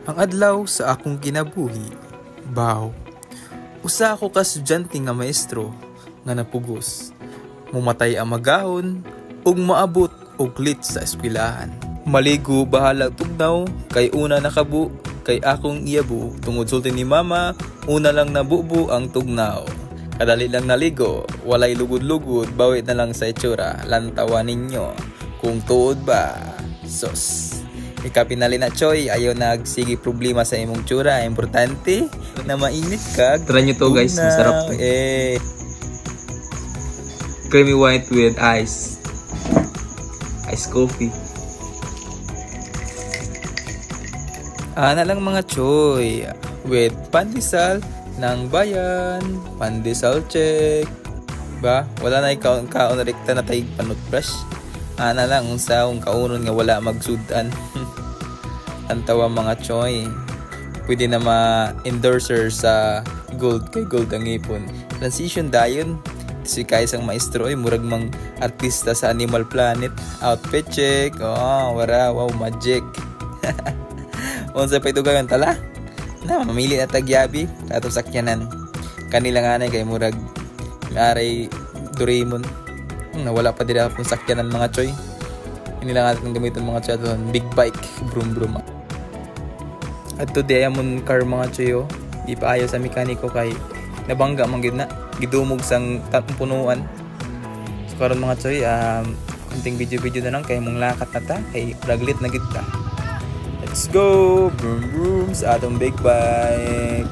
Ang adlaw sa akong kinabuhi, baw. Usa ako ka estudyante nga maestro nga napugos. Mumatay ang magahon ug maabot og lit sa eskwelahan. Maligo bahala tugnaw kay una nakabu kay akong iyabu tungod sulti ni mama una lang nabubu ang tugnaw. Kadali lang naligo, walay lugod-lugod, bawit na lang sa itsura, lantawan ninyo kung tuod ba. Sos. Ikapinali na choy, ayaw nagsige problema sa imong tsura. Importante na mainit ka. Try nyo to guys, masarap to. Creamy white with ice. Ice coffee. Ana lang mga choy. With pandesal ng bayan. Pandesal check. Ba? Wala na ikaw na rekta na tayo panutbrush. Ana lang unsa kung kaunon nga wala magsudan. Antawa mga choy. Pwede na ma-endorser sa gold kay gold ang ipon. Transition dayon. Si Kaisang maestro ay murag mang artista sa Animal Planet. Outfit check. Oh, wara, wow, magic. Unsa pa ito gayon tala? Na mamili na tagyabi ato sakyanan. Kanila nga kay murag aray Doraemon. Nawala pa dira akong sakyanan mga choy. Hindi lang natin gamitin mga choy doon. Big bike, brum brum. At to diamond car mga choy oh. Di pa ayaw sa mekaniko kay nabangga man gid na. Gidumog sang punuan. So karon mga choy, kunting video na lang kay mong lakat na ta kay raglit na gid ta. Let's go! Brum brum sa atong big bike.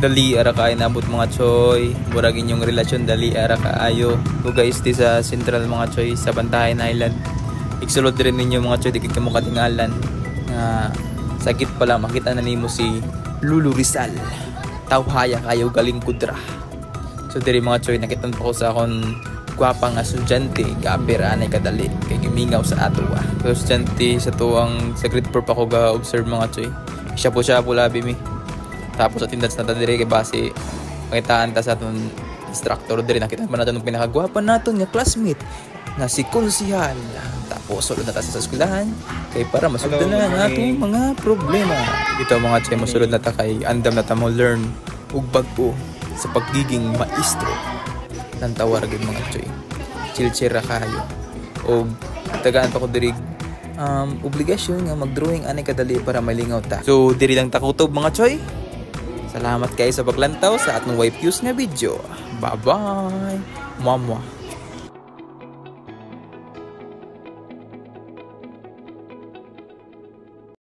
Dali ara kaayo nabot mga choy. Murag inyong relasyon dali ara kaayo. So guys, di sa Central mga choy sa Bantayan Island. Iksulod din ninyo mga choy, di kay kamo katingalan. Sakit pala makita na nimo si Lulu Rizal. Tawhaya kayo galing kudra. So diri mga choy, nakitan pa ko sa akong gwapang estudyante, gaper anay kadali kay gimingaw sa ato. So estudyante sa tuwang sa grade 4 pa ko ga-observe mga choy. Siya po labi mi. Tapos sa tindats na diri kay base makitaan ta sa atong instructor diri, nakita man natin ang pinakagwapa naton nga classmate na si Konsihal. Tapos sulod na ta sa eskwelahan kay para masugdan na ang atong mga problema. Ito mga choy, masulod na ta kay andam na ta mo learn ug bag-o sa pagiging maestro ng tawar gid mga choy. Chill ra kayo. Og tagaan pa ko diri obligasyon nga mag-drawing anay kadali para malingaw ta. So diri lang ta kutob mga choy. Salamat kayo sa paglantaw sa atong YPUs nga video. Bye-bye! Mama!